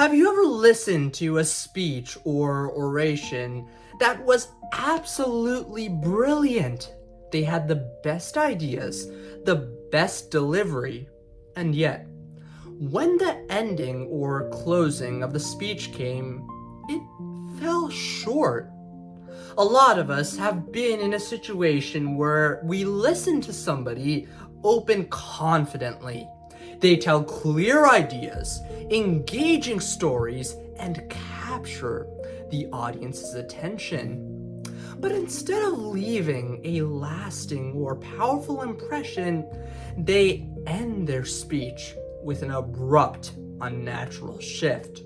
Have you ever listened to a speech or oration that was absolutely brilliant? They had the best ideas, the best delivery, and yet, when the ending or closing of the speech came, it fell short. A lot of us have been in a situation where we listen to somebody open confidently. They tell clear ideas, engaging stories, and capture the audience's attention. But instead of leaving a lasting or powerful impression, they end their speech with an abrupt, unnatural shift.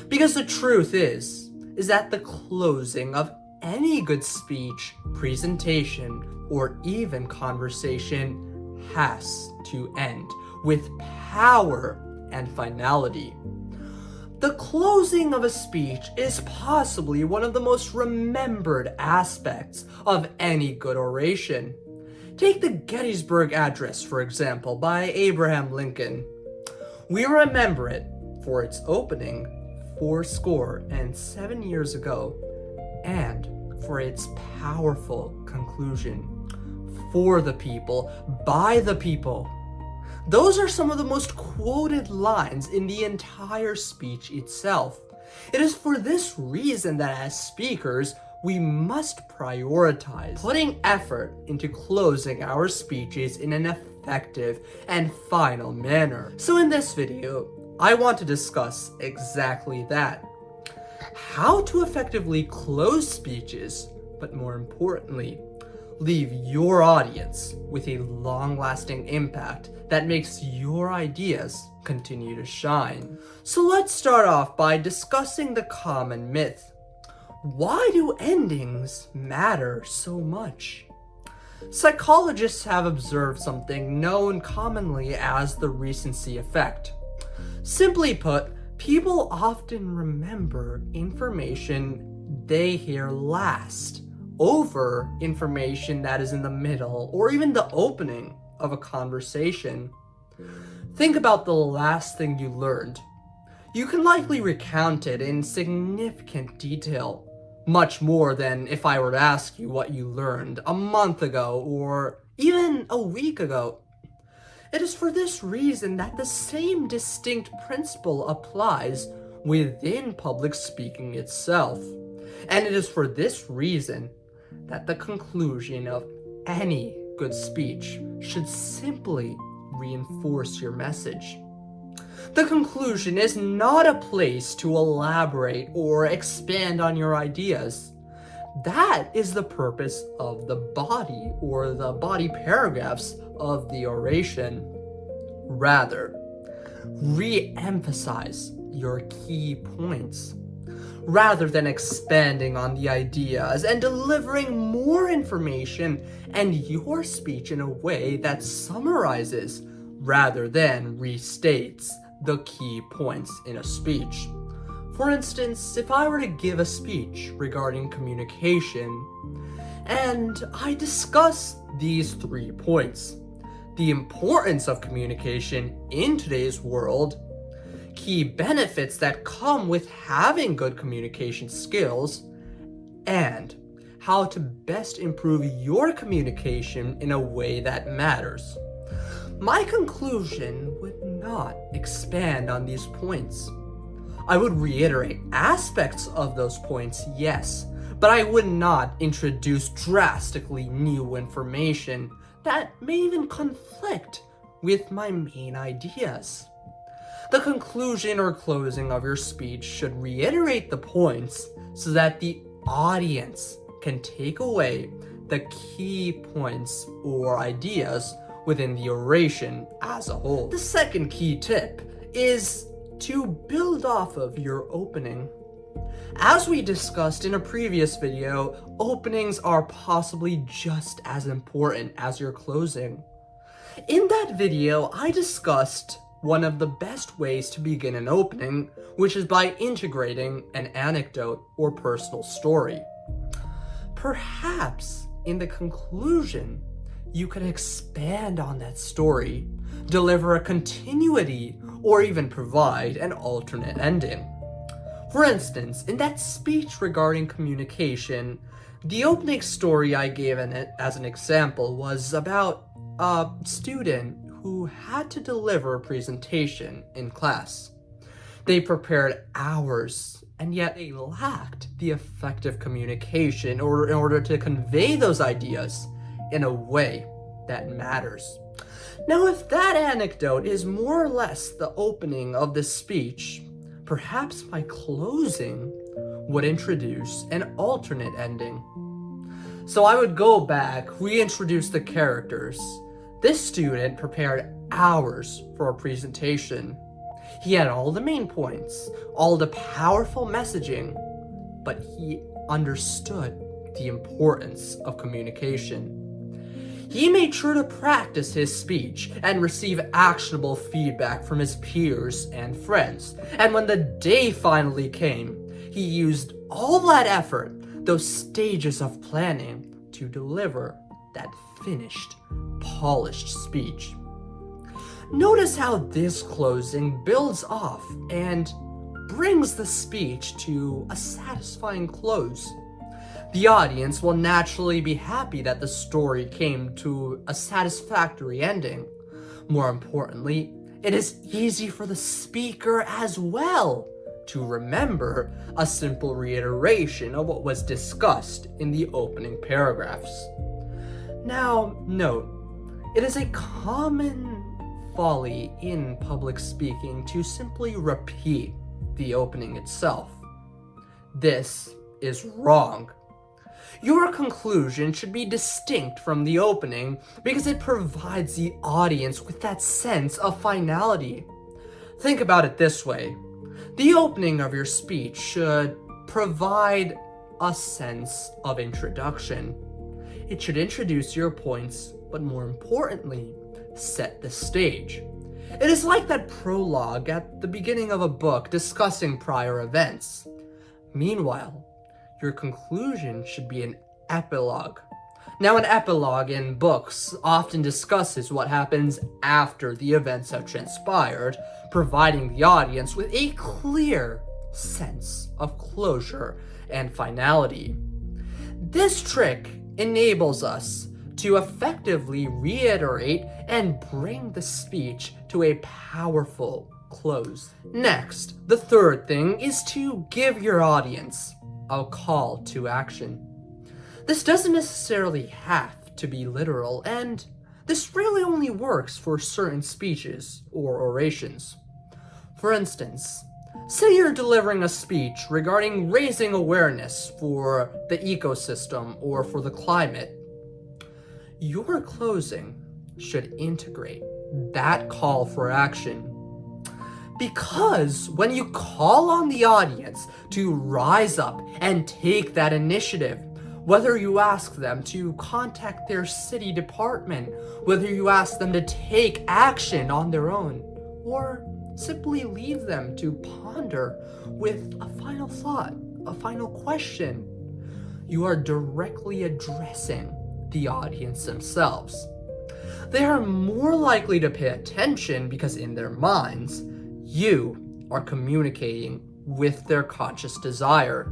Because the truth is that the closing of any good speech, presentation, or even conversation has to end with power and finality. The closing of a speech is possibly one of the most remembered aspects of any good oration. Take the Gettysburg Address, for example, by Abraham Lincoln. We remember it for its opening 77 years ago, and for its powerful conclusion, for the people, by the people. Those are some of the most quoted lines in the entire speech itself. It is for this reason that as speakers, we must prioritize putting effort into closing our speeches in an effective and final manner. So in this video, I want to discuss exactly that. How to effectively close speeches, but more importantly, leave your audience with a long-lasting impact that makes your ideas continue to shine. So let's start off by discussing the common myth. Why do endings matter so much? Psychologists have observed something known commonly as the recency effect. Simply put, people often remember information they hear last over information that is in the middle or even the opening of a conversation. Think about the last thing you learned. You can likely recount it in significant detail, much more than if I were to ask you what you learned a month ago or even a week ago. It is for this reason that the same distinct principle applies within public speaking itself. And it is for this reason that the conclusion of any good speech should simply reinforce your message. The conclusion is not a place to elaborate or expand on your ideas. That is the purpose of the body or the body paragraphs of the oration. Rather, re-emphasize your key points. Rather than expanding on the ideas and delivering more information and your speech in a way that summarizes rather than restates the key points in a speech. For instance, if I were to give a speech regarding communication, and I discuss these 3 points: the importance of communication in today's world, key benefits that come with having good communication skills, and how to best improve your communication in a way that matters. My conclusion would not expand on these points. I would reiterate aspects of those points, yes, but I would not introduce drastically new information that may even conflict with my main ideas. The conclusion or closing of your speech should reiterate the points so that the audience can take away the key points or ideas within the oration as a whole. The second key tip is to build off of your opening. As we discussed in a previous video, openings are possibly just as important as your closing. In that video, I discussed one of the best ways to begin an opening, which is by integrating an anecdote or personal story. Perhaps in the conclusion, you could expand on that story deliver a continuity, or even provide an alternate ending. For instance, in that speech regarding communication, the opening story I gave in it as an example was about a student who had to deliver a presentation in class. They prepared hours, and yet they lacked the effective communication in order to convey those ideas in a way that matters. Now, if that anecdote is more or less the opening of the speech, perhaps my closing would introduce an alternate ending. So I would go back, reintroduce the characters. This student prepared hours for a presentation. He had all the main points, all the powerful messaging, but he understood the importance of communication. He made sure to practice his speech and receive actionable feedback from his peers and friends. And when the day finally came, he used all that effort, those stages of planning, to deliver that finished, polished speech. Notice how this closing builds off and brings the speech to a satisfying close. The audience will naturally be happy that the story came to a satisfactory ending. More importantly, it is easy for the speaker as well to remember a simple reiteration of what was discussed in the opening paragraphs. Now, note, it is a common folly in public speaking to simply repeat the opening itself. This is wrong. Your conclusion should be distinct from the opening because it provides the audience with that sense of finality. Think about it this way. The opening of your speech should provide a sense of introduction. It should introduce your points, but more importantly, set the stage. It is like that prologue at the beginning of a book discussing prior events. Meanwhile, your conclusion should be an epilogue. Now, an epilogue in books often discusses what happens after the events have transpired, providing the audience with a clear sense of closure and finality. This trick enables us to effectively reiterate and bring the speech to a powerful close. Next, the third thing is to give your audience a call to action. This doesn't necessarily have to be literal, and this really only works for certain speeches or orations. For instance, say you're delivering a speech regarding raising awareness for the ecosystem or for the climate. Your closing should integrate that call for action. Because when you call on the audience to rise up and take that initiative, whether you ask them to contact their city department, whether you ask them to take action on their own, or simply leave them to ponder with a final thought, a final question, you are directly addressing the audience themselves. They are more likely to pay attention because in their minds, you are communicating with their conscious desire.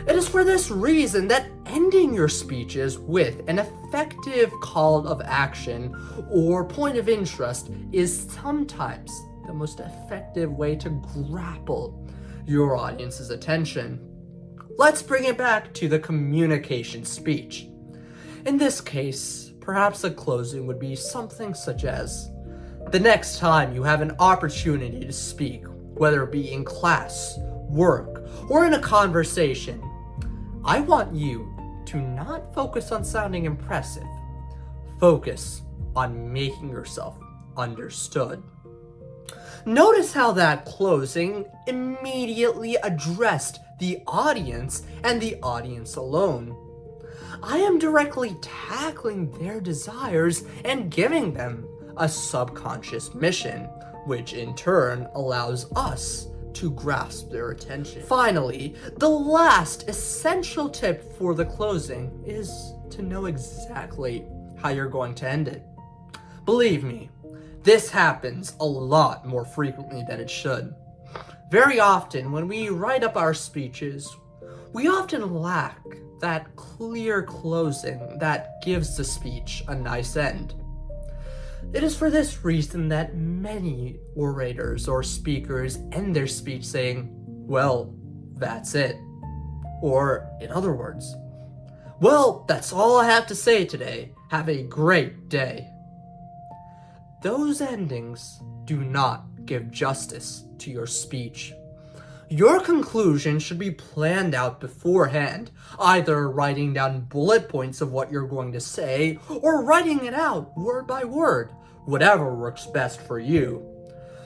It is for this reason that ending your speeches with an effective call of action or point of interest is sometimes the most effective way to grapple your audience's attention. Let's bring it back to the communication speech. In this case, perhaps a closing would be something such as, the next time you have an opportunity to speak, whether it be in class, work, or in a conversation, I want you to not focus on sounding impressive. Focus on making yourself understood. Notice how that closing immediately addressed the audience and the audience alone. I am directly tackling their desires and giving them a subconscious mission, which in turn allows us to grasp their attention. Finally, the last essential tip for the closing is to know exactly how you're going to end it. Believe me, This happens a lot more frequently than it should. Very often, when we write up our speeches, we often lack that clear closing that gives the speech a nice end. It is for this reason that many orators or speakers end their speech saying, "Well, that's it." Or, in other words, "Well, that's all I have to say today. Have a great day." Those endings do not give justice to your speech. Your conclusion should be planned out beforehand, either writing down bullet points of what you're going to say or writing it out word by word, whatever works best for you.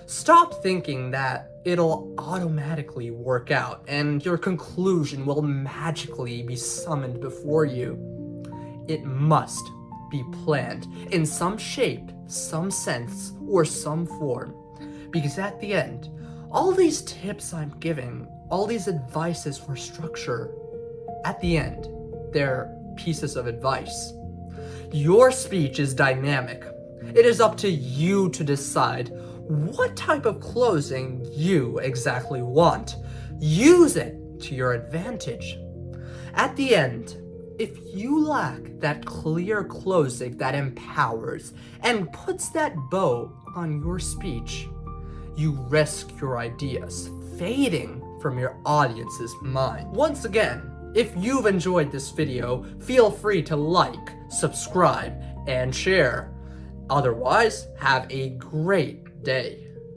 Stop thinking that it'll automatically work out and your conclusion will magically be summoned before you. It must be planned in some shape, some sense, or some form, because at the end, all these tips I'm giving, all these advices for structure, at the end, they're pieces of advice. Your speech is dynamic. It is up to you to decide what type of closing you exactly want. Use it to your advantage. At the end, if you lack that clear closing that empowers and puts that bow on your speech, you risk your ideas fading from your audience's mind. Once again, if you've enjoyed this video, feel free to like, subscribe, and share. Otherwise, have a great day.